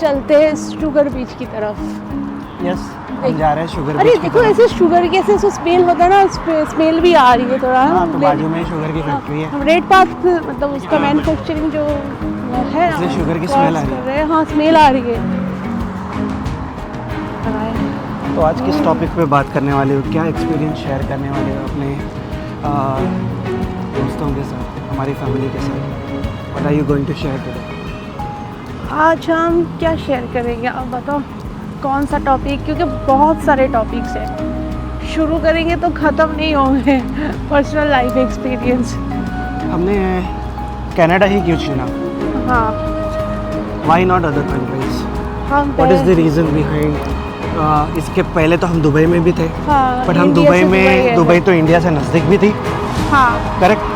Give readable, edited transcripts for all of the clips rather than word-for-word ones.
चलते हैं शुगर बीच की तरफ। यस, हम जा रहे हैं शुगर अरे बीच की देखो तरफ। ऐसे शुगर के ऐसे स्मेल होता है ना, स्मेल भी आ रही है थोड़ा। हाँ, तो बाजू में शुगर की फैक्ट्री है। हम रेड पाथ मतलब उसका मैन्युफैक्चरिंग जो है इसलिए ना, शुगर की वो स्मेल आ आज रही कर है। रहे हैं। हाँ स्मेल आ रही है। तो आज किस टॉपिक पे बात करने वाले हो, क्या एक्सपीरियंस शेयर करने वाले हो अपने दोस्तों के साथ, हमारी फैमिली के साथ? What are you going to share today? आज हम क्या शेयर करेंगे, अब बताओ कौन सा टॉपिक, क्योंकि बहुत सारे टॉपिक्स हैं, शुरू करेंगे तो ख़त्म नहीं होंगे। Personal life experience. हमने कनाडा ही क्यों चुना? हाँ व्हाई नॉट अदर कंट्रीज? हम what is the reason behind? इसके पहले तो हम दुबई में भी थे, हाँ, बट हम इंडिया दुबई से में, दुबई तो इंडिया से नज़दीक भी थी, हाँ करेक्ट?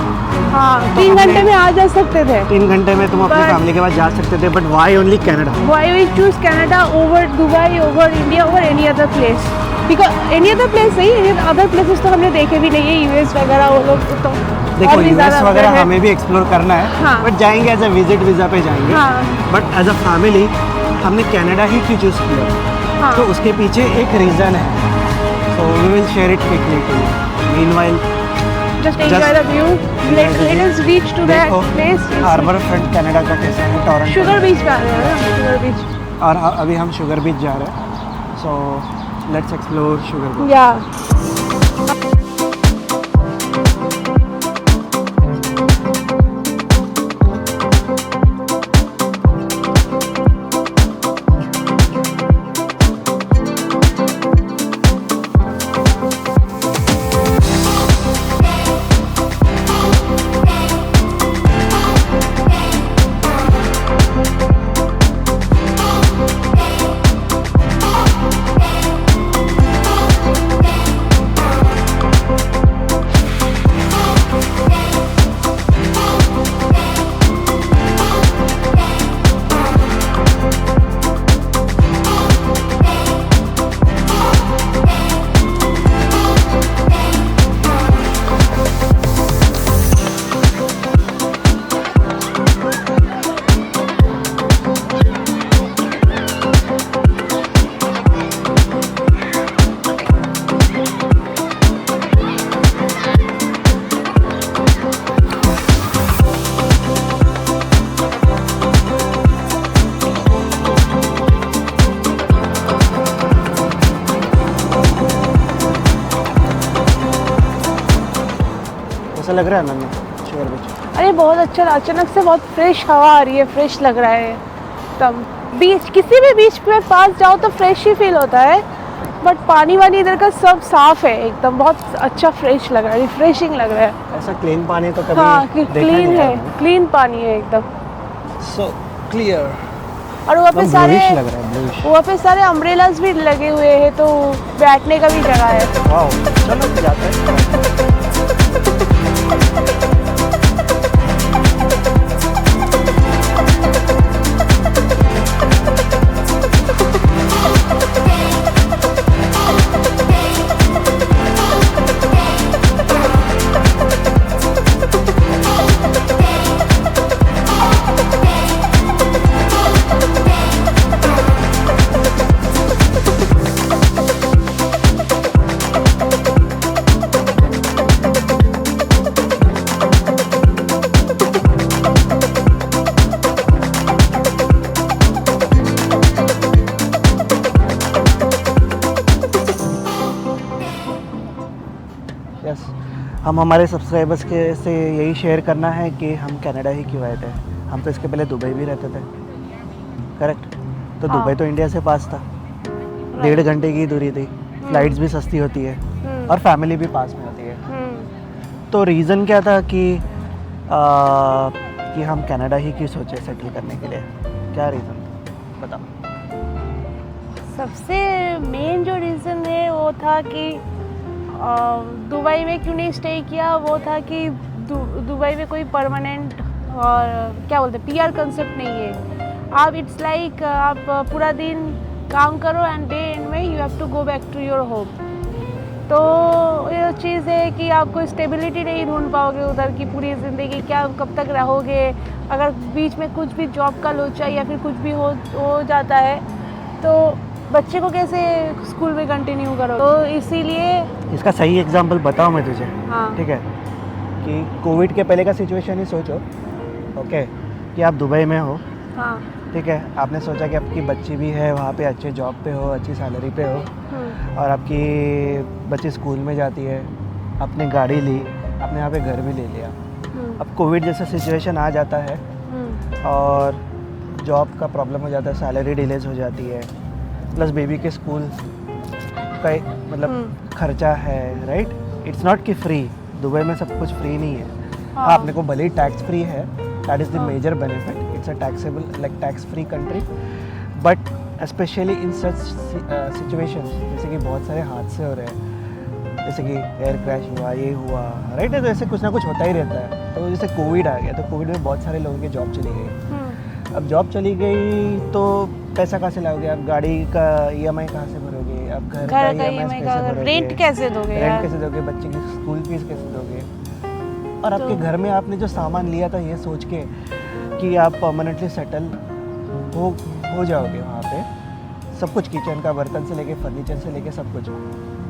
हाँ, तो 3 हमने- घंटे में आ जा सकते थे। 3 घंटे में तुम अपनी But- फैमिली के पास जा सकते थे, but why only Canada? Why we choose Canada over Dubai, over India, over any other place? Because any other place नहीं, any other places तो हमने देखे भी नहीं है, यूएस वगैरह वो लोग तो देखो और भी यूएस ज़्यादा वगैरह है। हमें भी एक्सप्लोर करना है, हाँ। बट जाएंगे एज अ विजिट वीज़ा पे जाएंगे। हाँ बट एज अ फैमिली हमने कनाडा ही क्यों चूज़ किया? हाँ तो उसके पीछे एक रीज़न है, so we will share it quickly to you. Meanwhile just enjoy the view. Let us reach to that देखो place. हार्बर फ्रंट कनाडा का कैसा है, टोरंटो। शुगर बीच पे आ रहे हैं ना, शुगर बीच। और अभी हम शुगर बीच जा रहे हैं, सो लेट्स एक्सप्लोर शुगर बीच। या ऐसा लग रहा है मैंने शुगर बीच। अरे बहुत अच्छा, अचानक से बहुत फ्रेश हवा आ रही है, फ्रेश लग रहा है तब। बीच, किसी भी बीच पे पास जाओ तो फ्रेश ही फील होता है, बट पानी वानी इधर का सब साफ है एकदम, बहुत अच्छा फ्रेश लग रहा है, रिफ्रेशिंग लग रहा है। ऐसा क्लीन पानी तो कभी हाँ देखा क्लीन नहीं है, क्लीन पानी है एकदम। So clear. और वहाँ पे सारे ब्लूइश लग रहा है, ब्लूइश। वहाँ पे सारे अम्ब्रेलास भी लगे हुए हैं, तो बैठने का भी जगह है। वाओ, चलो जाते हैं। यस, हम हमारे सब्सक्राइबर्स के से यही शेयर करना है कि हम कनाडा ही क्यों आए थे। हम तो इसके पहले दुबई भी रहते थे, करेक्ट? तो हाँ। दुबई तो इंडिया से पास था, 1.5 घंटे की दूरी थी, फ्लाइट्स भी सस्ती होती है और फैमिली भी पास में होती है। तो रीज़न क्या था कि हम कनाडा ही क्यों सोचे सेटल करने के लिए? क्या रीज़न था, बताओ। सबसे मेन जो रीज़न है वो था कि दुबई में क्यों नहीं स्टे किया, वो था कि दुबई में कोई परमानेंट और क्या बोलते हैं पीआर कंसेप्ट नहीं है। आप इट्स लाइक आप पूरा दिन काम करो एंड डे एंड में you have to go back to your home. तो ये चीज़ है कि आप कोई स्टेबिलिटी नहीं ढूंढ पाओगे उधर की पूरी ज़िंदगी, क्या कब तक रहोगे, अगर बीच में कुछ भी जॉब का लोचा या फिर कुछ भी हो जाता है तो बच्चे को कैसे स्कूल में कंटिन्यू करो, तो इसीलिए इसका सही एग्जांपल बताऊँ मैं तुझे? हाँ ठीक है, कि कोविड के पहले का सिचुएशन ही सोचो, ओके, कि आप दुबई में हो, हाँ ठीक है, आपने सोचा कि आपकी बच्ची भी है वहाँ पे, अच्छे जॉब पे हो, अच्छी सैलरी पे हो, और आपकी बच्ची स्कूल में जाती है, आपने गाड़ी ली, आपने यहाँ पे घर भी ले लिया। अब कोविड जैसा सिचुएशन आ जाता है और जॉब का प्रॉब्लम हो जाता है, सैलरी डिलेज हो जाती है, प्लस बेबी के स्कूल का मतलब खर्चा है, राइट? इट्स नॉट कि फ्री, दुबई में सब कुछ फ्री नहीं है। हाँ, अपने को भले ही टैक्स फ्री है, that is the major benefit, it's a taxable like tax free country, but specially in such situations, जैसे कि बहुत सारे हादसे हो रहे हैं, जैसे कि एयर क्रैश हुआ, ये हुआ, राइट? तो ऐसे कुछ ना कुछ होता ही रहता है। तो जैसे कोविड आ गया, तो कोविड में बहुत सारे लोगों की जॉब चली गई। अब जॉब चली गई तो पैसा कहाँ से लाओगे? आप गाड़ी का EMI कहाँ से भरोगे? आप घर का EMI कैसे भरोगे? रेंट कैसे दोगे? रेंट कैसे दोगे? बच्चे की स्कूल फीस कैसे दोगे? और आपके घर में आपने जो सामान लिया था ये सोच के कि आप परमानेंटली सेटल हो जाओगे वहाँ पे, सब कुछ, किचन का बर्तन से लेके फर्नीचर से लेके सब कुछ।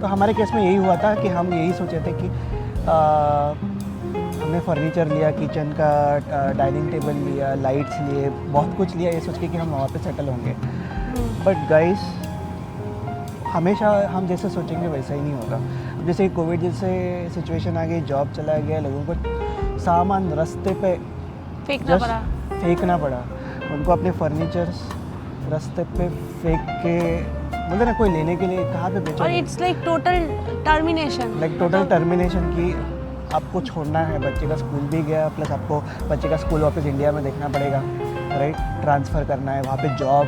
तो हमारे केस में यही हुआ था कि हम यही सोचे थे कि हमने फर्नीचर लिया, किचन का डाइनिंग टेबल लिया, लाइट्स लिए, बहुत कुछ लिया, ये सोच के कि हम वहाँ पे सेटल होंगे। बट गाइस, हमेशा हम जैसे सोचेंगे वैसा ही नहीं होगा। जैसे कोविड जैसे सिचुएशन आ गई, जॉब चला गया, लोगों को सामान रास्ते पे फेंकना पड़ा, उनको अपने फर्नीचर्स रास्ते पे फेंक के, मतलब ना कोई लेने के लिए कहाँ पे बेचोगे? और इट्स लाइक टोटल टर्मिनेशन की आपको छोड़ना है, बच्चे का स्कूल भी गया, प्लस आपको बच्चे का स्कूल वापस इंडिया में देखना पड़ेगा, राइट? ट्रांसफ़र करना है, वहाँ पे जॉब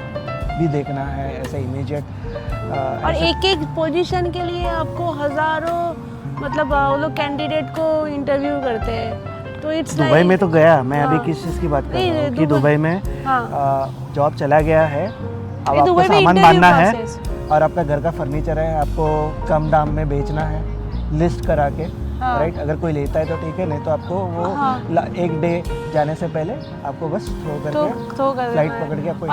भी देखना है, ऐसे इमीडिएट। और एक पोजीशन के लिए आपको हज़ारों, मतलब वो लोग कैंडिडेट को इंटरव्यू करते हैं, तो इट्स दुबई में तो गया मैं। अभी किस चीज़ की बात कर रहा हूँ कि दुबई में जॉब चला गया है, अब आपको सामान बांधना है और आपका घर का फर्नीचर है, आपको कम दाम में बेचना है, लिस्ट करा के, राइट? अगर कोई लेता है तो ठीक है, नहीं तो आपको वो एक डे जाने से पहले आपको बस थ्रो करके फ्लाइट पकड़ के आपको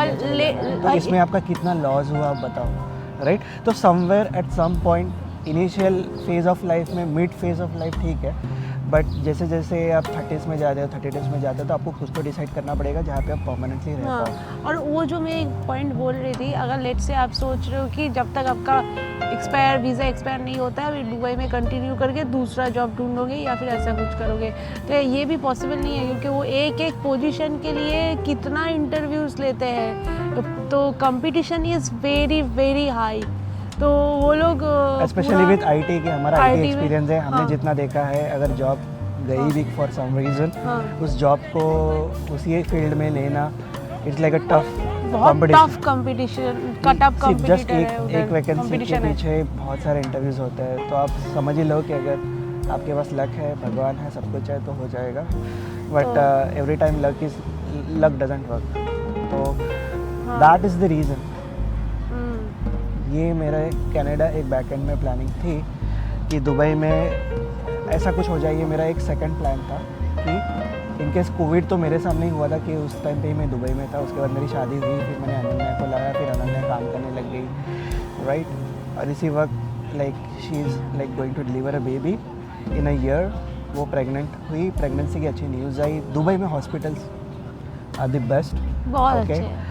तो इसमें आपका कितना लॉस हुआ आप बताओ, राइट? तो somewhere at some point initial phase of life में, मिड फेज़ ऑफ लाइफ ठीक है, बट जैसे जैसे आप 30s में जा रहे हो, 32s में जाते हो, तो आपको खुद को डिसाइड करना पड़ेगा जहाँ पे आप परमानेंटली रहते हो। और वो जो मैं एक पॉइंट बोल रही थी, अगर लेट से आप सोच रहे हो कि जब तक आपका वीज़ा एक्सपायर नहीं होता है, अभी दुबई में कंटिन्यू करके दूसरा जॉब ढूंढोगे या फिर ऐसा कुछ करोगे, तो ये भी पॉसिबल नहीं है, क्योंकि वो एक पोजीशन के लिए कितना इंटरव्यूज़ लेते हैं, तो competition is very very high. तो वो लोग स्पेशली विद IT के, हमारा IT एक्सपीरियंस है, हमने जितना देखा है, अगर जॉब गई भी फॉर सम रीज़न, उस जॉब को उसी फील्ड में लेना, it's like a tough competition, cut-up competitor है। जस्ट एक वैकेंसी के पीछे बहुत सारे इंटरव्यूज़ होते हैं, तो आप समझ ही लो कि अगर आपके पास लक है, भगवान है, सब कुछ है तो हो जाएगा, but every time luck doesn't work, तो दैट इज़ द रीज़न। ये मेरा कनाडा एक बैकएंड में प्लानिंग थी कि दुबई में ऐसा कुछ हो जाए, ये मेरा एक सेकंड प्लान था कि इनकेस कोविड तो मेरे सामने ही हुआ था कि उस टाइम पे ही मैं दुबई में था, उसके बाद मेरी शादी हुई, फिर मैंने अनन्या को लाया, फिर अनन्या काम करने लग गई, राइट? और इसी वक्त like she is like going to deliver a baby in a year, वो प्रेग्नेंट हुई, प्रेगनेंसी की अच्छी न्यूज़ आई। दुबई में हॉस्पिटल्स आर द बेस्ट, बहुत अच्छे हैं।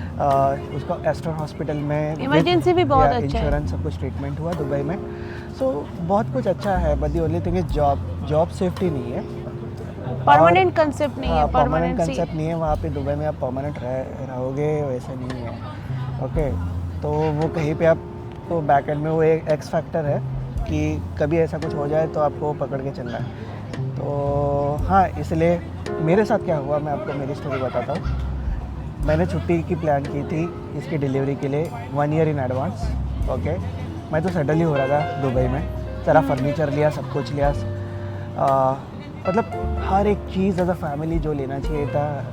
उसका एस्टर हॉस्पिटल में इमरजेंसी भी बहुत अच्छा है, इंश्योरेंस सब कुछ ट्रीटमेंट हुआ दुबई में, सो बहुत कुछ अच्छा है, but the only thing is job safety नहीं है, परमानेंट कंसेप्ट नहीं है, परमानेंट कंसेप्ट नहीं है वहाँ पे। दुबई में आप परमानेंट रहोगे वैसा नहीं है, ओके? तो वो कहीं पे आपको बैक एंड में वो एक एक्स फैक्टर है कि कभी ऐसा कुछ हो जाए तो आपको पकड़ के चलना है। तो हाँ, इसलिए मेरे साथ क्या हुआ मैं आपको मेरी स्टोरी बताता हूँ। मैंने छुट्टी की प्लान की थी इसकी डिलीवरी के लिए 1 ईयर इन एडवांस, ओके? मैं तो सेटल ही हो रहा था दुबई में, सारा फर्नीचर लिया, सब कुछ लिया, मतलब हर एक चीज़ एज अ फैमिली जो लेना चाहिए था,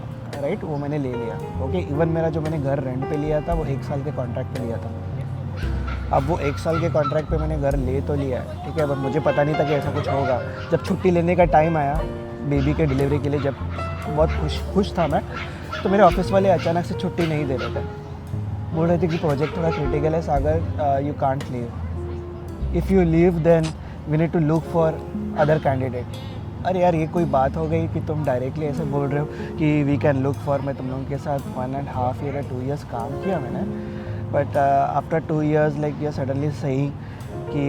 राइट, वो मैंने ले लिया, ओके? इवन मेरा जो मैंने घर रेंट पे लिया था वो 1 साल के कॉन्ट्रैक्ट पे लिया था। अब वो 1 साल के कॉन्ट्रैक्ट पे मैंने घर ले तो लिया है, ठीक है, बट मुझे पता नहीं था कि ऐसा कुछ होगा। जब छुट्टी लेने का टाइम आया बेबी के डिलीवरी के लिए, जब बहुत खुश था मैं, तो मेरे ऑफिस वाले अचानक से छुट्टी नहीं दे रहे थे। बोल रहे थे कि प्रोजेक्ट थोड़ा क्रिटिकल है Sagar, you can't leave, if you leave then we need to look for other candidate. अरे यार ये कोई बात हो गई कि तुम डायरेक्टली ऐसे बोल रहे हो कि वी कैन लुक फॉर। मैं तुम लोगों के साथ 1.5 ईयर या 2 ईयर्स काम किया मैंने, but after 2 years like you suddenly सही कि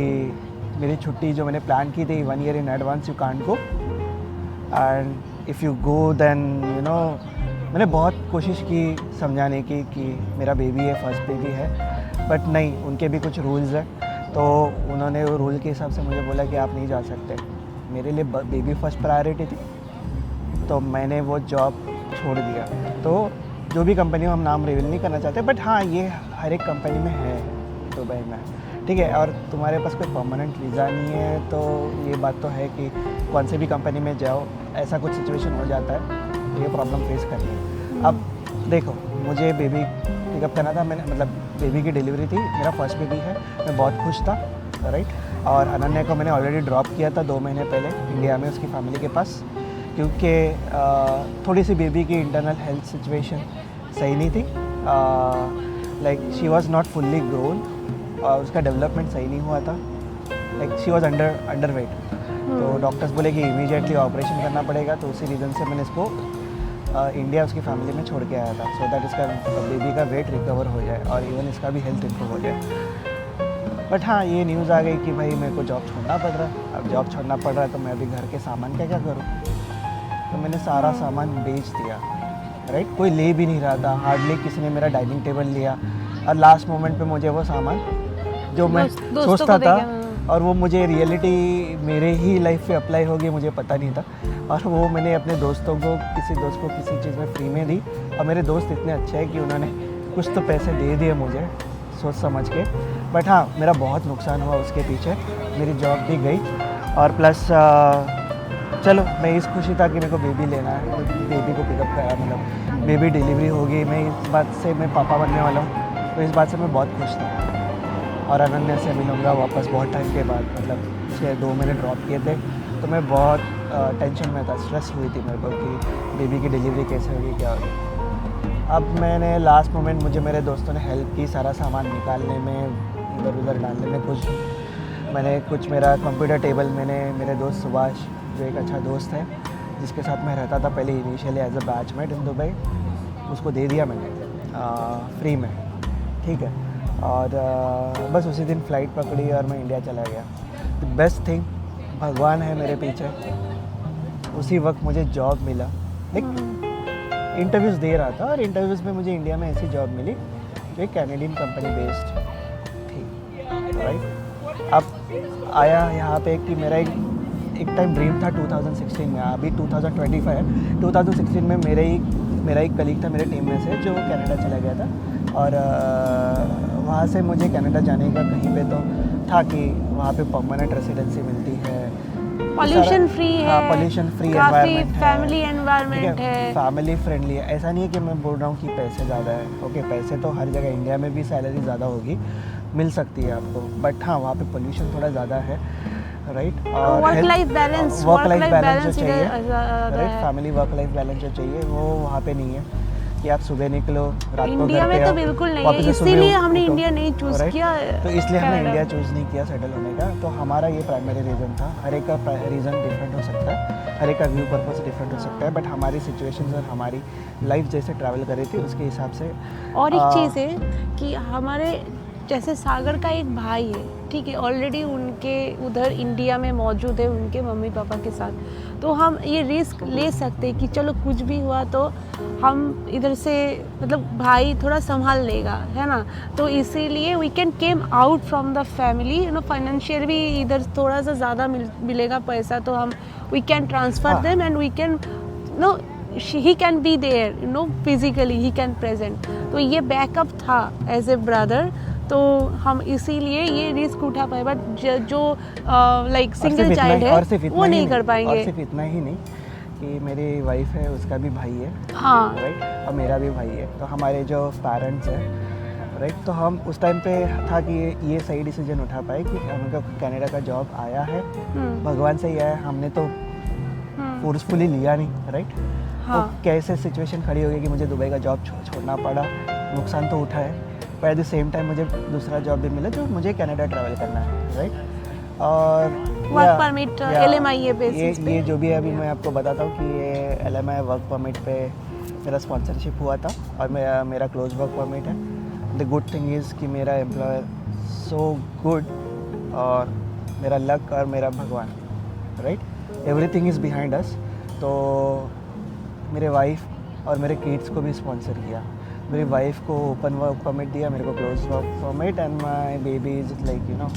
मेरी छुट्टी जो मैंने प्लान की थी 1 year in advance, you can't go, and if you go then you know. मैंने बहुत कोशिश की समझाने की कि मेरा बेबी है, फर्स्ट बेबी है, बट नहीं, उनके भी कुछ रूल्स हैं। तो उन्होंने वो रूल के हिसाब से मुझे बोला कि आप नहीं जा सकते। मेरे लिए बेबी फर्स्ट प्रायोरिटी थी, तो मैंने वो जॉब छोड़ दिया। तो जो भी कंपनी हो, हम नाम रिवील नहीं करना चाहते, बट हाँ ये हर एक कंपनी में है दुबई में, ठीक है। और तुम्हारे पास कोई परमानेंट वीज़ा नहीं है, तो ये बात तो है कि कौन से भी कंपनी में जाओ ऐसा कुछ सिचुएशन हो जाता है, तो ये प्रॉब्लम फेस करनी है। अब देखो, मुझे बेबी पिकअप करना था, मैंने मतलब बेबी की डिलीवरी थी, मेरा फर्स्ट बेबी है, मैं बहुत खुश था, राइट। और अनन्या को मैंने ऑलरेडी ड्रॉप किया था 2 महीने पहले इंडिया में उसकी फैमिली के पास, क्योंकि थोड़ी सी बेबी की इंटरनल हेल्थ सिचुएशन सही नहीं थी, like she was not fully grown, और उसका डेवलपमेंट सही नहीं हुआ था, like she was under weight. तो डॉक्टर्स बोले कि इमीडिएटली ऑपरेशन करना पड़ेगा, तो उसी रीज़न से मैंने इसको इंडिया उसकी फैमिली में छोड़ के आया था, सो दैट इसका बेबी का वेट रिकवर हो जाए और इवन इसका भी हेल्थ इम्प्रूव हो जाए। बट हाँ, ये न्यूज़ आ गई कि भाई मेरे को जॉब छोड़ना पड़ रहा है। अब जॉब छोड़ना पड़ रहा है तो मैं अभी घर के सामान क्या करूँ, तो मैंने सारा सामान बेच दिया, राइट। कोई ले भी नहीं रहा था, हार्डली किसी ने मेरा डाइनिंग टेबल लिया, और लास्ट मोमेंट पे मुझे वो सामान जो मैं सोचता था और वो मुझे रियलिटी मेरे ही लाइफ पे अप्लाई होगी मुझे पता नहीं था, और वो मैंने अपने दोस्तों को, किसी दोस्त को किसी चीज़ में फ्री में दी, और मेरे दोस्त इतने अच्छे हैं कि उन्होंने कुछ तो पैसे दे दिए मुझे सोच समझ के। बट हाँ, मेरा बहुत नुकसान हुआ उसके पीछे, मेरी जॉब भी गई, और प्लस चलो मैं इस खुशी था कि मेरे को बेबी लेना है, बेबी को पिकअप करा, मतलब बेबी डिलीवरी होगी, मैं इस बात से मैं पापा बनने वाला हूँ, तो इस बात से मैं बहुत खुश था। और अनन्या से मिलूँगा वापस बहुत टाइम के बाद, मतलब 2 महीने ड्रॉप किए थे, तो मैं बहुत टेंशन में था, स्ट्रेस हुई थी मेरे को कि बेबी की डिलीवरी कैसे होगी, क्या होगी। अब मैंने लास्ट मोमेंट, मुझे मेरे दोस्तों ने हेल्प की सारा सामान निकालने में, इधर उधर डालने में, कुछ मेरा कंप्यूटर टेबल मैंने मेरे दोस्त सुभाष, जो एक अच्छा दोस्त है जिसके साथ मैं रहता था पहले initially as a batchmate in Dubai, उसको दे दिया मैंने फ्री में, ठीक है। और बस उसी दिन फ़्लाइट पकड़ी और मैं इंडिया चला गया। द बेस्ट थिंग, भगवान है मेरे पीछे, उसी वक्त मुझे जॉब मिला। लाइक इंटरव्यूज़ दे रहा था, और इंटरव्यूज़ में मुझे इंडिया में ऐसी जॉब मिली जो एक कैनेडियन कंपनी बेस्ड थी, राइट। अब आया यहाँ पे कि मेरा एक टाइम ड्रीम था 2016 में, अभी 2025 है, 2016 में मेरा एक कलीग था मेरे टीम में से जो कनाडा चला गया था, और वहाँ से मुझे कनाडा जाने का कहीं पे तो था कि वहाँ पे परमानेंट रेसिडेंसी मिलती है, पॉल्यूशन फ्री है, हाँ पॉल्यूशन फ्री काफ़ी फैमिली एनवायरनमेंट है, फैमिली फ्रेंडली है। ऐसा नहीं है कि मैं बोल रहा हूँ कि पैसे ज़्यादा है, ओके पैसे तो हर जगह इंडिया में भी सैलरी ज़्यादा होगी, मिल सकती है आपको, बट हाँ वहाँ पे पोल्यूशन थोड़ा ज़्यादा है, राइट। और वर्क लाइफ बैलेंस जो चाहिए, right, family work life balance जो चाहिए वो वहाँ पे नहीं है कि आप सुबह निकलो रात को इंडिया घर पे में तो आओ, बिल्कुल नहीं वापस है, से सुबह इसीलिए हमने उठो, इंडिया नहीं चूज़ right? किया, तो इसलिए हमने कनाडा। इंडिया चूज़ नहीं किया सेटल होने का। तो हमारा ये प्राइमरी रीज़न था, हर एक का रीज़न डिफरेंट हो सकता है, हर एक का व्यू पर्पस डिफरेंट हो सकता है, बट हमारी सिचुएशन और हमारी लाइफ जैसे ट्रैवल कर रही थी उसके हिसाब से। और एक चीज़ है कि हमारे जैसे सागर का एक भाई है, ठीक है, ऑलरेडी उनके उधर इंडिया में मौजूद है उनके मम्मी पापा के साथ, तो हम ये रिस्क ले सकते हैं कि चलो कुछ भी हुआ तो हम इधर से, मतलब भाई थोड़ा संभाल लेगा, है ना। तो इसीलिए we can came out from the family, you know, financial भी इधर थोड़ा सा ज़्यादा मिलेगा पैसा, तो हम we can transfer them and we can no he can be there, you know, physically he can present. तो ये बैकअप था एज ए ब्रदर, तो हम इसीलिए ये रिस्क उठा पाए। बट जो लाइक सिंगल चाइल्ड है वो नहीं कर पाएंगे। और सिर्फ इतना ही नहीं कि मेरी वाइफ है, उसका भी भाई है, हाँ, राइट, और मेरा भी भाई है, तो हमारे जो पेरेंट्स हैं, राइट, तो हम उस टाइम पे था कि ये सही डिसीजन उठा पाए कि हमको कनाडा का जॉब आया है, भगवान से ही आया, हमने तो फोर्सफुली लिया नहीं, राइट। हाँ। कैसे सिचुएशन खड़ी हो गई कि मुझे दुबई का जॉब छोड़ना पड़ा, नुकसान तो उठा है, पर एट द सेम टाइम मुझे दूसरा जॉब भी मिला जो मुझे कनाडा ट्रैवल करना है, राइट। और वर्क परमिट LMIA बेसिस पे। ये जो भी है अभी मैं आपको बताता हूँ कि ये LMI वर्क परमिट पे मेरा स्पॉन्सरशिप हुआ था और मेरा क्लोज वर्क परमिट है। द गुड थिंग इज़ कि मेरा एम्प्लॉयर सो गुड और मेरा लक और मेरा भगवान, right, everything is behind us. तो मेरे वाइफ और मेरे किड्स को भी स्पॉन्सर किया। मेरी वाइफ को ओपन वर्क परमिट दिया, मेरे को close work permit, and my baby is like you know,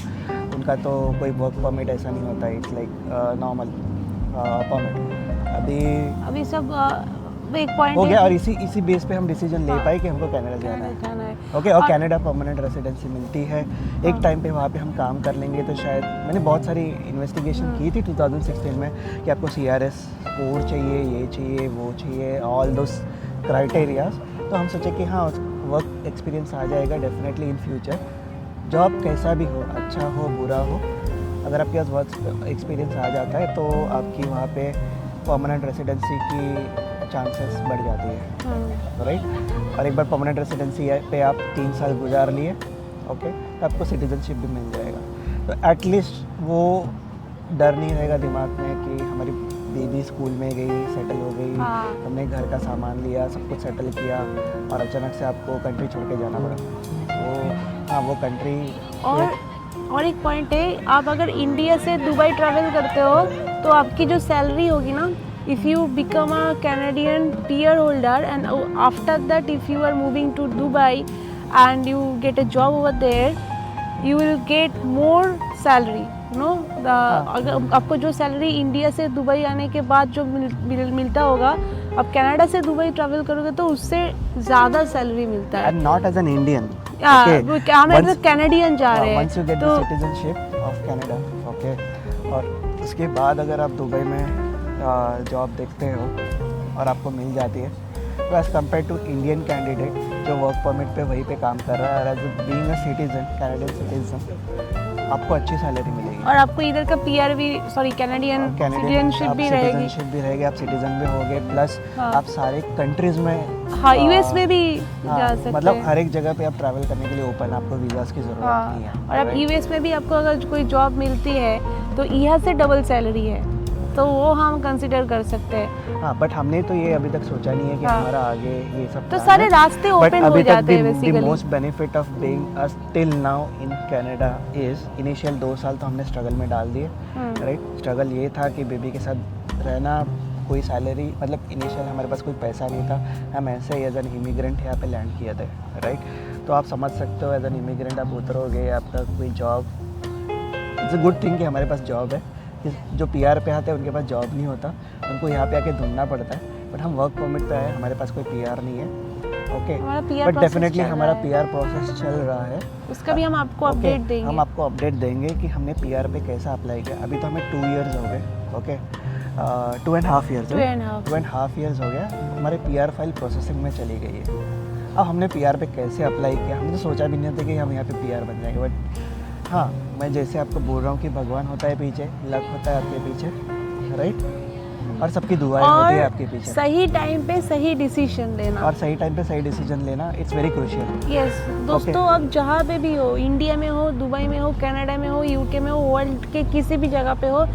उनका तो कोई वर्क परमिट ऐसा नहीं होता, इट्स लाइक नॉर्मल परमिट। अभी सब एक पॉइंट हो गया और इसी बेस पे हम डिसीजन ले पाए कि हमको कनाडा जाना है। ओके, और कनाडा परमानेंट रेसिडेंसी मिलती है। एक टाइम पे वहाँ पे हम काम कर लेंगे तो शायद, मैंने बहुत सारी इन्वेस्टिगेशन की थी 2016 में कि आपको CRS कोड चाहिए, ये चाहिए, वो चाहिए, ऑल दोस क्राइटेरियाज। तो हम सोचे कि हाँ, वर्क एक्सपीरियंस आ जाएगा डेफिनेटली इन फ्यूचर। जॉब कैसा भी हो, अच्छा हो बुरा हो, अगर आपके पास वर्क एक्सपीरियंस आ जाता है तो आपकी वहाँ पे परमानेंट रेसिडेंसी की चांसेस बढ़ जाती है, राइट। और एक बार परमानेंट रेसिडेंसी पे आप 3 साल गुजार लिए, ओके, तो आपको सिटीजनशिप भी मिल जाएगा। तो एटलीस्ट वो डर नहीं रहेगा दिमाग में कि हमारी बेबी स्कूल में गई, सेटल हो गई, हमने घर का सामान लिया, सब कुछ सेटल किया और अचानक से आपको कंट्री छोड़ के जाना पड़ा। तो हाँ, वो कंट्री और एक पॉइंट है, आप अगर इंडिया से दुबई ट्रैवल करते हो तो आपकी जो सैलरी होगी ना, if you become a Canadian PR holder and after that if you are moving to Dubai and you get a job over there, you will get more salary, you know, अगर आपको जो salary India से Dubai आने के बाद जो मिलता होगा, आप कनाडा से दुबई ट्रैवल करोगे तो उससे ज़्यादा सैलरी मिलता है। And not as an Indian. हम एज अ कैनेडियन जा रहे हैं। Once you get the citizenship of Canada, okay, और उसके बाद अगर आप दुबई में जॉब देखते हो और आपको मिल जाती है, तो as compare to Indian candidate जो वर्क परमिट पे वहीं पे काम कर रहा है, और as being a citizen, Canadian citizen, आपको अच्छी सैलरी मिलेगी और आपको इधर का PR भी, सॉरी कैनेडियन सिटीजनशिप भी रहेगी, आप सिटीजन भी होगे, प्लस आप सारे कंट्रीज में, हाँ, US में भी जा सकते हैं, मतलब हर एक जगह पे आप ट्रैवल करने के लिए ओपन, आपको वीज़ास की ज़रूरत नहीं है। और अब US में भी आपको अगर कोई जॉब मिलती है तो यहाँ से डबल सैलरी है, तो वो हम कंसिडर कर सकते हैं। हाँ, बट हमने तो ये अभी तक सोचा नहीं है कि हमारा आगे ये सब, तो सारे रास्ते ओपन हो जाते हैं basically. The most benefit of being us till now in Canada is, initial 2 साल तो हमने स्ट्रगल में डाल दिए, राइट। स्ट्रगल ये था कि बेबी के साथ रहना, कोई सैलरी, मतलब इनिशियल हमारे पास कोई पैसा नहीं था, हम ऐसे ही एज एन इमिग्रेंट यहाँ पे लैंड किए थे, राइट। तो आप समझ सकते हो एज एन इमिग्रेंट आप उतरोगे, आपका कोई job, it's a good thing कि हमारे पास जॉब है। जो PR पे आते हैं उनके पास जॉब नहीं होता, उनको यहाँ पे आके ढूंढना पड़ता है, बट हम वर्क परमिट पे आए, हमारे पास कोई PR नहीं है, ओके, बट डेफिनेटली हमारा PR प्रोसेस चल रहा है, उसका भी हम आपको अपडेट देंगे। हम आपको अपडेट देंगे कि हमने PR पे कैसा अप्लाई किया। अभी तो हमें 2 इयर्स हो गए, ओके, 2.5 ईयर्स हो गया, हमारे PR फाइल प्रोसेसिंग में चली गई है। अब हमने PR पे कैसे अप्लाई किया, हमने सोचा भी नहीं था कि हम यहाँ पे PR बन जाएंगे, बट हाँ, मैं जैसे आपको बोल रहा हूँ कि भगवान होता है पीछे, लक होता है आपके पीछे, राइट, और सबकी दुआएं होती है आपके पीछे। सही टाइम पे सही डिसीजन लेना, और सही टाइम पे सही डिसीजन लेना, इट्स वेरी क्रूशियल। यस दोस्तों, अब जहाँ पे भी हो, इंडिया में हो, दुबई में हो, कनाडा में हो, UK में हो, वर्ल्ड के किसी भी जगह पे हो,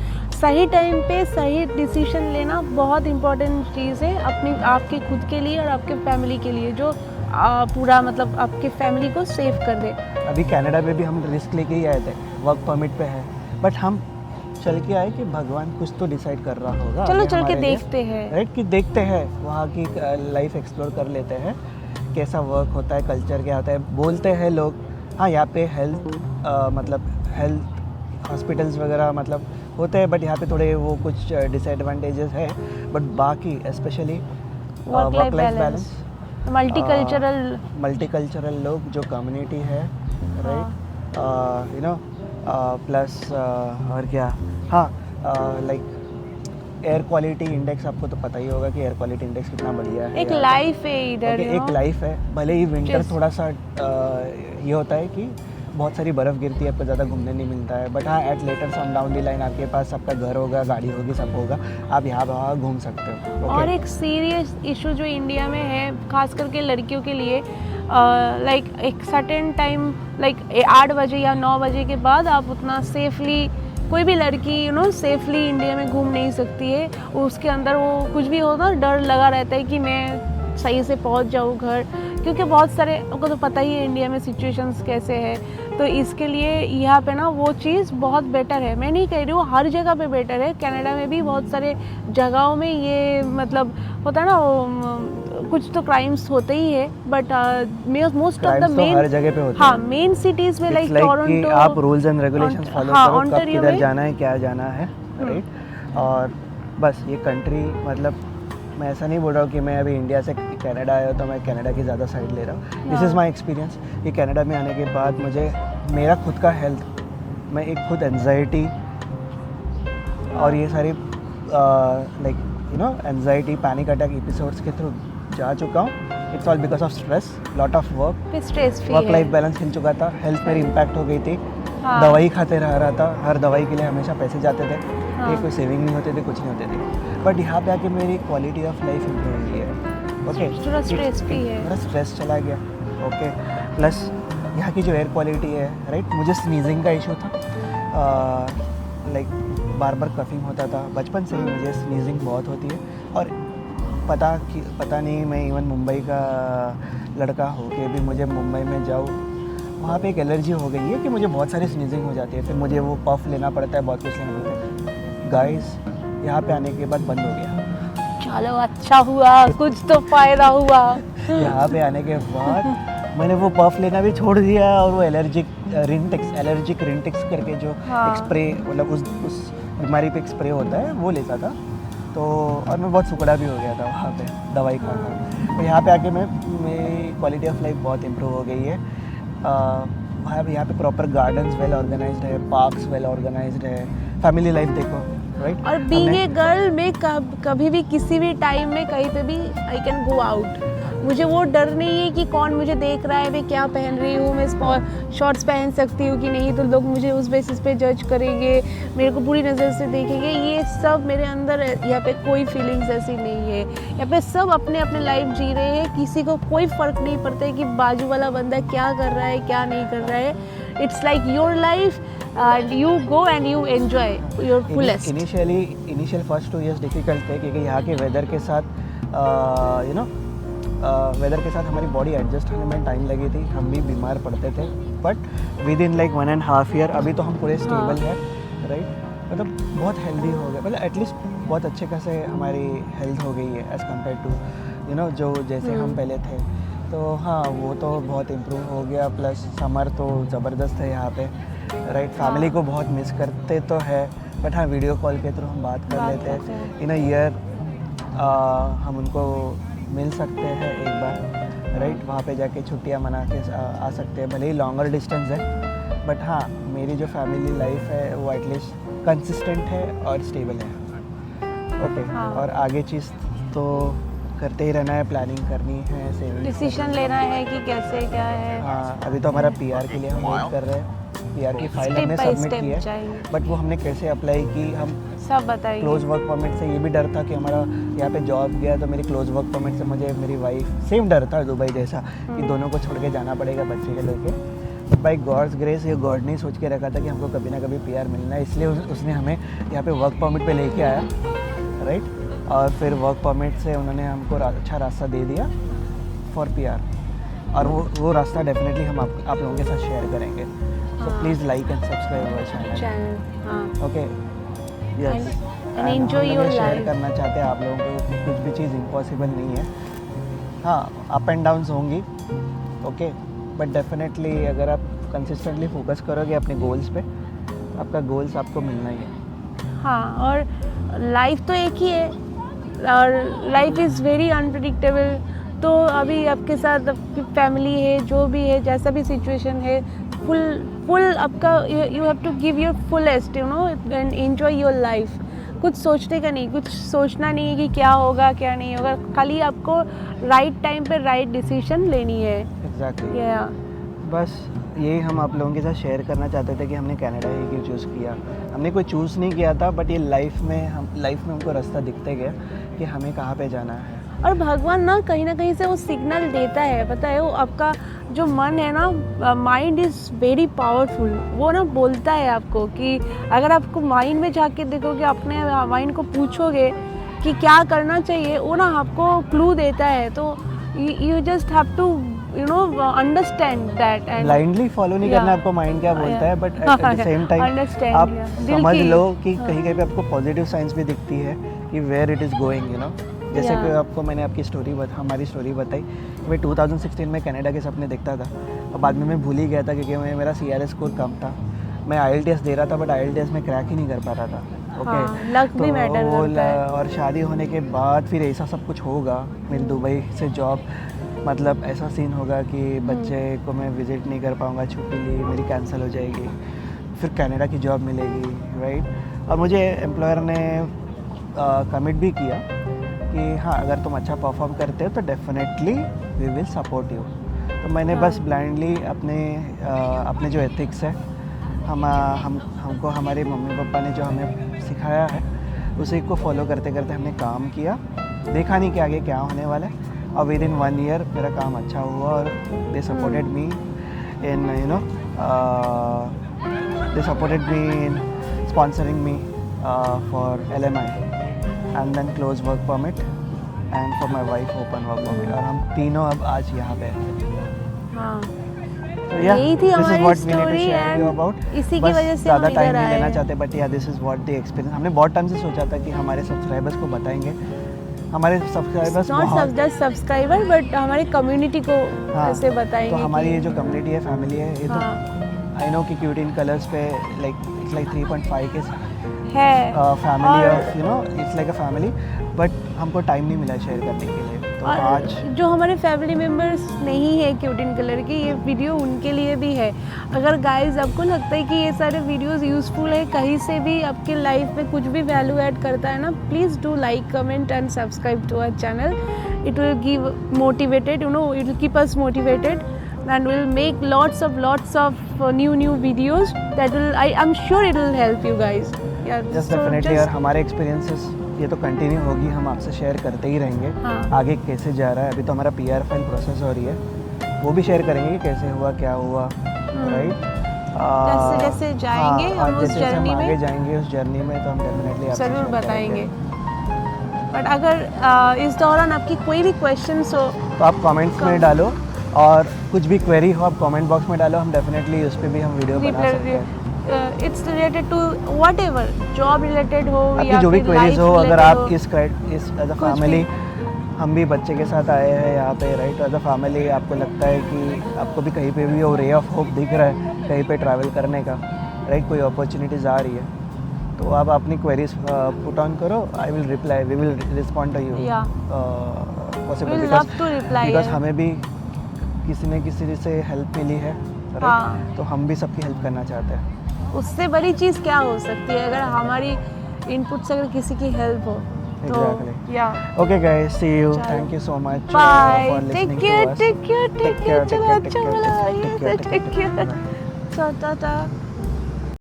सही टाइम पे सही डिसीजन लेना बहुत इम्पोर्टेंट चीज़ है, अपनी, आपके खुद के लिए और आपके फैमिली के लिए, जो पूरा मतलब आपके फैमिली को सेव कर दे। अभी कनाडा में भी हम रिस्क लेके ही आए थे, वर्क परमिट पे है, बट हम चल के आए कि भगवान कुछ तो डिसाइड कर रहा होगा, चलो चल के देखते हैं, राइट, कि देखते हैं वहाँ की लाइफ एक्सप्लोर कर लेते हैं, कैसा वर्क होता है, कल्चर क्या होता है। बोलते हैं लोग, हाँ, यहाँ पे मतलब हेल्थ हॉस्पिटल्स वगैरह मतलब होते हैं, बट यहाँ पे थोड़े वो कुछ डिसएडवांटेजेस है, बट बाकी specially work life balance, multicultural लोग जो कम्युनिटी है, राइट, यू नो, प्लस और क्या, हाँ, लाइक एयर क्वालिटी इंडेक्स, आपको तो पता ही होगा कि एयर क्वालिटी इंडेक्स कितना बढ़िया है। एक लाइफ है इधर, एक लाइफ है, भले ही विंटर थोड़ा सा ये होता है कि बहुत सारी बर्फ़ गिरती है, आपको ज़्यादा घूमने नहीं मिलता है, बट हाँ at later some down the line आपके पास आपका घर होगा, गाड़ी होगी, सब होगा, आप यहाँ वहाँ घूम सकते हो। और एक सीरियस इशू जो इंडिया में है खास करके लड़कियों के लिए, लाइक एक सर्टेन टाइम लाइक 8 बजे या 9 बजे के बाद आप उतना सेफली, कोई भी लड़की सेफली इंडिया में घूम नहीं सकती है। उसके अंदर वो कुछ भी हो ना, डर लगा रहता है कि मैं सही से पहुंच जाऊं घर, क्योंकि बहुत सारे आपको तो पता ही है इंडिया में सिचुएशंस कैसे है। तो इसके लिए यहाँ पे ना वो चीज़ बहुत बेटर है। मैं नहीं कह रही हूँ हर जगह पे बेटर है, कनाडा में भी बहुत सारे जगहों में ये मतलब होता है ना, कुछ तो क्राइम्स होते ही है, but most of the main हर जगह पे होते हैं। हाँ मेन सिटीज़ में लाइक टोरंटो, आप रूल्स एंड रेगुलेशंस फॉलो हाँ, करो, कब ओंटारियो किधर में। जाना है, क्या जाना है, राइट। और बस ये कंट्री मतलब मैं ऐसा नहीं बोल रहा हूँ कि मैं अभी इंडिया से कनाडा आया हूँ तो मैं कनाडा की ज़्यादा साइड ले रहा हूँ। दिस इज़ माई एक्सपीरियंस कि कनाडा में आने के बाद मुझे मेरा खुद का हेल्थ, मैं एक खुद एनजाइटी और ये सारी like anxiety panic attack episodes के थ्रू जा चुका हूँ। It's all because of stress, lot of stress free work है। लाइफ बैलेंस हिल चुका था, हेल्थ मेरी इम्पैक्ट हो गई थी। हाँ। दवाई खाते रहा था, हर दवाई के लिए हमेशा पैसे जाते थे, हाँ। ये कोई सेविंग नहीं होते थे, कुछ नहीं होते थे। बट यहाँ पे आके मेरी क्वालिटी ऑफ लाइफ इम्प्रूव हुई है। ओके, थोड़ा स्ट्रेस फ्री है। मेरा स्ट्रेस चला गया। ओके, प्लस यहाँ की जो एयर क्वालिटी है, राइट, मुझे स्नीजिंग का इशू था, लाइक बार बार कफिंग होता था, बचपन से ही मुझे स्नीजिंग बहुत होती है। और पता नहीं मैं इवन मुंबई का लड़का हो के भी मुझे मुंबई में जाऊँ, वहाँ पे एक एलर्जी हो गई है कि मुझे बहुत सारी स्नीजिंग हो जाती है, फिर मुझे वो पफ लेना पड़ता है, बहुत कुछ लेना पड़ता है। गाइस, यहाँ पे आने के बाद बंद हो गया। चलो अच्छा हुआ, कुछ तो फायदा हुआ। यहाँ पे आने के बाद मैंने वो पफ लेना भी छोड़ दिया और वो एलर्जिक रिंटेक्स करके जो हाँ। एक स्प्रे, मतलब उस बीमारी पे एक स्प्रे होता है, वो लेता था। तो और मैं बहुत सुकड़ा भी हो गया था वहाँ पे दवाई खाकर। तो यहाँ पे आके मेरी क्वालिटी ऑफ लाइफ बहुत इम्प्रूव हो गई है। यहाँ पे प्रॉपर गार्डन्स वेल ऑर्गेनाइज्ड है, पार्क्स वेल ऑर्गेनाइज्ड है, फैमिली लाइफ देखो, राइट। और बीइंग ए गर्ल में कभी भी किसी भी टाइम में कहीं पे भी आई कैन गो आउट। मुझे वो डर नहीं है कि कौन मुझे देख रहा है, मैं क्या पहन रही हूँ, मैं शॉर्ट्स पहन सकती हूँ कि नहीं, तो लोग मुझे उस बेसिस पे जज करेंगे, मेरे को बुरी नज़र से देखेंगे। ये सब मेरे अंदर, यहाँ पे कोई फीलिंग्स ऐसी नहीं है। यहाँ पे सब अपने अपने लाइफ जी रहे हैं, किसी को कोई फ़र्क नहीं पड़ता है कि बाजू वाला बंदा क्या कर रहा है, क्या नहीं कर रहा है। It's like your life and you go and you enjoy your fullest. Initial first 2 years difficult थे क्योंकि यहाँ के वेदर के साथ वेदर के साथ हमारी बॉडी एडजस्ट होने में टाइम लगी थी, हम भी बीमार पड़ते थे। But with in like 1.5 year अभी तो हम पूरे स्टेबल हैं, राइट। मतलब बहुत हेल्दी हो गए, मतलब एटलीस्ट बहुत अच्छे खासे हमारी हेल्थ हो गई है एज़ कम्पेयर टू जो जैसे हम पहले थे। तो हाँ, वो तो बहुत इम्प्रूव हो गया। प्लस समर तो ज़बरदस्त है यहाँ पे, राइट। फैमिली को बहुत मिस करते तो है, बट हाँ वीडियो कॉल के थ्रू हम बात कर लेते हैं। इन अ ईयर हम उनको मिल सकते हैं एक बार, राइट। वहाँ पे जाके छुट्टियाँ मना के आ सकते हैं, भले ही लॉन्गर डिस्टेंस है, बट हाँ मेरी जो फैमिली लाइफ है वो एटलीस्ट कंसिस्टेंट है और स्टेबल है। ओके, हाँ। और आगे चीज़ तो करते ही रहना है, प्लानिंग करनी है, सेविंग, डिसीजन लेना है कि कैसे क्या है। हाँ। अभी तो हमारा पीआर के लिए हम वेट कर रहे हैं, पीआर की फाइल Step हमने by सबमिट step की है, जाएंगे। बट वो हमने कैसे अप्लाई की, हम सब बताइए। क्लोज वर्क परमिट से ये भी डर था कि हमारा यहाँ पे जॉब गया तो मेरी क्लोज वर्क परमिट से मुझे मेरी वाइफ, सेम डर था दुबई जैसा कि दोनों को छोड़ के जाना पड़ेगा बच्चे के लेके। बट बाई गॉड्स ग्रेस ये गॉड ने सोच के रखा था कि हमको कभी ना कभी पीआर मिलना है, इसलिए उसने हमें यहाँ पे वर्क परमिट पे लेके आया, राइट। और फिर वर्क परमिट से उन्होंने हमको अच्छा रास्ता दे दिया फॉर पीआर, और वो रास्ता डेफिनेटली हम आप लोगों के साथ शेयर करेंगे। So please like and subscribe our channel. हाँ। Okay, yes. And enjoy your share life. करना चाहते हैं आप लोगों को कि कुछ भी चीज़ इम्पॉसिबल नहीं है। हाँ, अप एंड डाउन्स होंगी, ओके, बट डेफिनेटली अगर आप कंसिस्टेंटली फोकस करोगे अपने गोल्स पे, आपका गोल्स आपको मिलना ही है। हाँ, और लाइफ तो एक ही है और लाइफ इज़ वेरी अनप्रिडिक्टेबल। तो अभी आपके साथ आपकी फैमिली है, जो भी है, जैसा भी सिचुएशन है, फुल आपका you have to give your fullest and enjoy your life. कुछ सोचने का नहीं, कुछ सोचना नहीं है कि क्या होगा क्या नहीं होगा, खाली आपको राइट टाइम पे राइट डिसीजन लेनी है। एग्जैक्टली। या बस यही हम आप लोगों के साथ शेयर करना चाहते थे कि हमने कनाडा ही क्यों चूज़ किया। हमने कोई चूज़ नहीं किया था, बट ये लाइफ में हमको रास्ता दिखते गया कि हमें कहाँ पे जाना है। और भगवान ना कहीं से वो सिग्नल देता है, पता है, वो आपका जो मन है ना, माइंड इज़ वेरी पावरफुल। वो ना बोलता है आपको कि अगर आपको माइंड में जाके देखोगे, अपने माइंड को पूछोगे कि क्या करना चाहिए, वो ना आपको क्लू देता है। तो you just have to understand that and blindly follow नहीं करना आपको माइंड क्या बोलता है, but at the same time आप समझ लो कि कहीं कहीं पे आपको पॉजिटिव साइंस भी दिखती है कि वेयर इट इज़ गोइंग, जैसे कि आपको मैंने आपकी हमारी स्टोरी बताई। मैं 2016 में कनाडा के सपने देखता था, और बाद में मैं भूल ही गया था क्योंकि मेरा CRS स्कोर कम था। मैं IELTS दे रहा था, बट IELTS में क्रैक ही नहीं कर पा रहा था। ओके, लक भी मैटर करता है। और शादी होने के बाद फिर ऐसा सब कुछ होगा, मेरी दुबई से जॉब, मतलब ऐसा सीन होगा कि बच्चे को मैं विज़िट नहीं कर पाऊँगा, छुट्टी ली मेरी कैंसिल हो जाएगी, फिर कनाडा की जॉब मिलेगी, राइट। और मुझे एम्प्लॉयर ने कमिट भी किया कि हाँ, अगर तुम अच्छा परफॉर्म करते हो तो definitely we will support you. तो मैंने बस ब्लाइंडली अपने जो एथिक्स है, हमको हमारे मम्मी पापा ने जो हमें सिखाया है, उसी को फॉलो करते करते हमने काम किया। देखा नहीं कि आगे क्या होने वाला है, और विद इन 1 ईयर मेरा काम अच्छा हुआ, और they supported me in they supported me in sponsoring me for LMI and then close work permit, and for my wife open work permit, और हम तीनों अब आज यहाँ पे हैं। हाँ, Yeah, यही थी this is हमारी what we need to story share you about. And इसी की बस वजह से ज़्यादा हम टाइम इधर नहीं आए लेना हैं। चाहते, बट या this is what the experience. हमने बहुत टाइम से सोचा था कि हमारे सब्सक्राइबर्स को बताएंगे, हमारे subscribers not just subscriber but हमारी कम्युनिटी को ऐसे बताएंगे। तो हमारी ये जो कम्युनिटी है, फैमिली है, ये तो हाँ, आई नो कि क्यूट इन कलर्स पे लाइक 3.5 के है family of its like a family, but हमको टाइम नहीं मिला शेयर करने के लिए। तो और आज जो हमारे फैमिली मेम्बर्स नहीं है क्यूट इन कलर के, ये वीडियो उनके लिए भी है। अगर गाइस आपको लगता है कि ये सारे वीडियोस यूज़फुल है, कहीं से भी आपके लाइफ में कुछ भी वैल्यू ऐड करता है ना, please do like, comment and subscribe to our channel. It will give motivated, it will keep us motivated and we'll make lots of new videos that will, I'm sure it will help you guys. Yeah, just so definitely, just- और हमारे experiences ये तो continue होगी, हम आपसे share करते ही रहेंगे। हाँ। आगे कैसे जा रहा है, अभी तो हमारा PR फाइल प्रोसेस हो रही है, वो भी शेयर करेंगे कि कैसे हुआ, क्या हुआ, राइट। जैसे जाएंगे हम उस जर्नी में, आगे जाएंगे उस जर्नी में, तो हम डेफिनेटली आपसे ज़रूर share बताएंगे। करेंगे। बट अगर इस दौरान आपकी कोई भी क्वेश्चंस हो तो आप कमेंट्स में डालो, और कुछ भी क्वेरी हो आप कमेंट बॉक्स में डालो, हम डेफिनेटली उस पर भी हम वीडियो बना सकते हैं। It's related to whatever, job related हो आपकी या जो भी फिर क्वेरीज life हो, अगर related आप हो। इस एज अ कुछ फैमिली, हम भी बच्चे के साथ आए हैं यहाँ पे, राइट। एज अ फैमिली आपको लगता है कि आपको भी कहीं पे भी वो रे ऑफ होप दिख रहा है, कहीं पे ट्रैवल करने का, राइट, कोई अपॉर्चुनिटीज़ आ रही है, तो आप अपनी क्वेरीज पुट ऑन करो, I will reply, we will respond to you Yeah. Possible, We'll love to reply, because yeah. हमें भी किसी न किसी से हेल्प मिली है, right? हाँ। तो हम भी सबकी हेल्प करना चाहते हैं। उससे बड़ी चीज़ क्या हो सकती है अगर हमारी इनपुट से अगर किसी की हेल्प हो तो। Exactly. या Okay guys, see you. चलो। Thank you so much bye, for take listening care to us. Take care take Take care, care, चलो take अच्छा care, बोला, take care, take take care, care, take care. Tata.